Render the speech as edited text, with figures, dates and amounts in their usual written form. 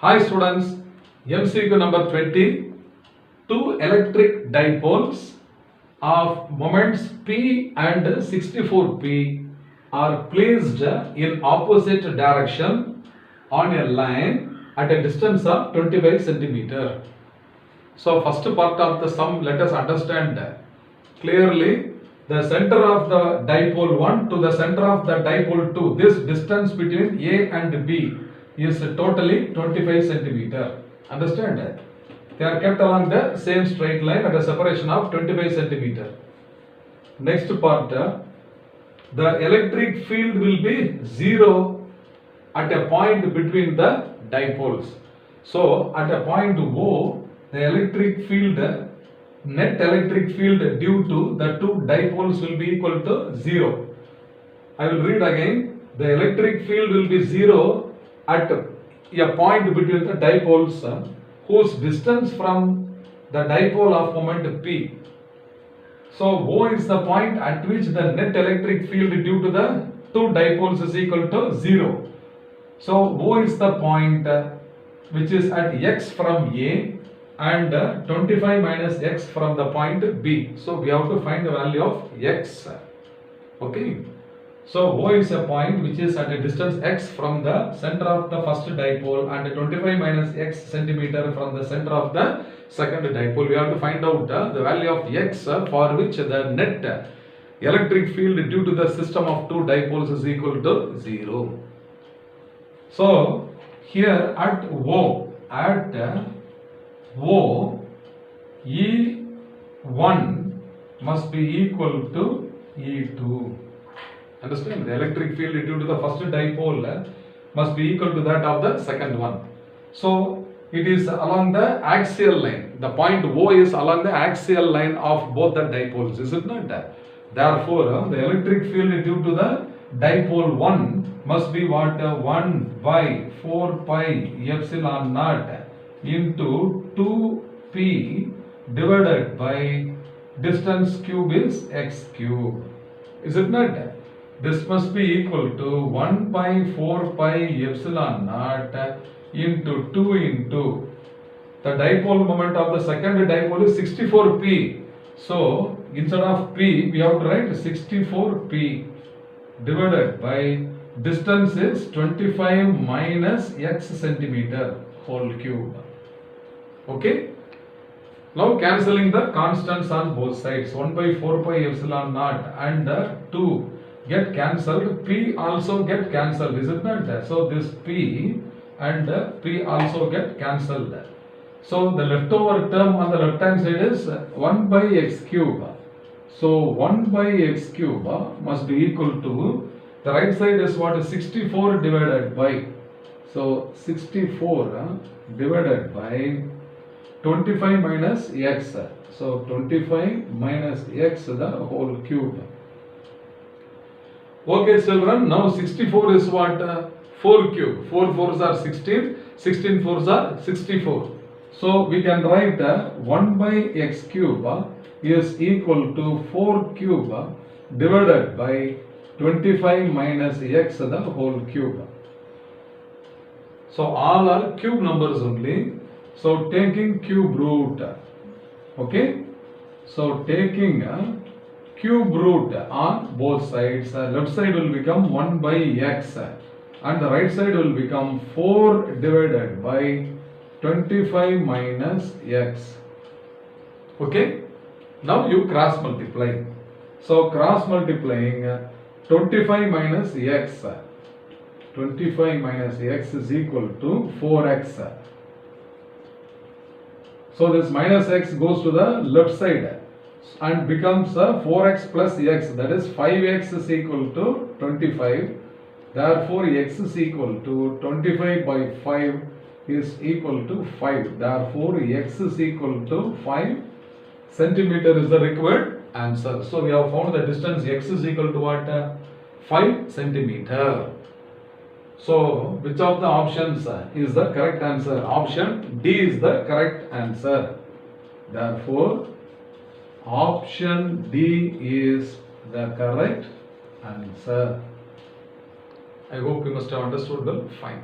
Hi students, MCQ number 20. Two electric dipoles of moments P and 64P are placed in opposite direction on a line at a distance of 25 centimeter. So first part of the sum, let us understand clearly the center of the dipole 1 to the center of the dipole 2. This distance between A and B is totally 25 centimeter. Understand that? They are kept along the same straight line at a separation of 25 centimeter. Next part, the electric field will be 0 at a point between the dipoles. So at a point O, the electric field, net electric field due to the two dipoles will be equal to 0. I will read again. The electric field will be 0 at a point between the dipoles whose distance from the dipole of moment P. So O is the point at which the net electric field due to the two dipoles is equal to 0. So O is the point which is at x from A and 25 minus x from the point B. So we have to find the value of x. Okay. So O is a point which is at a distance x from the center of the first dipole and 25 minus x centimeter from the center of the second dipole. We have to find out the value of x for which the net electric field due to the system of two dipoles is equal to 0. So here at O, E1 must be equal to E2. Understand? The electric field due to the first dipole must be equal to that of the second one. So it is along the axial line. The point O is along the axial line of both the dipoles, is it not? Therefore, the electric field due to the dipole 1 must be what? 1 by 4 pi epsilon naught into 2p divided by distance cube is x cube. Is it not? This must be equal to 1 by 4 pi epsilon naught into 2 into the dipole moment of the second dipole is 64p. So instead of p we have to write 64p divided by distance is 25 minus x centimeter whole cube. Okay. Now cancelling the constants on both sides, 1 by 4 pi epsilon naught and 2 get cancelled, p also get cancelled, is it not? So this p and p also get cancelled. So the leftover term on the left hand side is 1 by x cube. So 1 by x cube must be equal to, the right side is what? Is 64 divided by, so 64 divided by 25 minus x. So 25 minus x the whole cube. Okay children, now 64 is what? 4 cube. 4 4s are 16, 16 4s are 64. So we can write 1 by x cube is equal to 4 cube divided by 25 minus x the whole cube. So all are cube numbers only. So taking cube root, okay. So taking cube root on both sides, left side will become 1 by x and the right side will become 4 divided by 25 minus x. Okay. Now you cross multiply. So cross multiplying 25 minus x. 25 minus x is equal to 4x. So this minus x goes to the left side and becomes 4x plus x, that is 5x is equal to 25. Therefore x is equal to 25 by 5 is equal to 5. Therefore x is equal to 5 centimeter is the required answer. So we have found the distance x is equal to what? 5 centimeter. So which of the options is the correct answer? Option D is the correct answer. Therefore option D is the correct answer. I hope you must have understood well. Fine.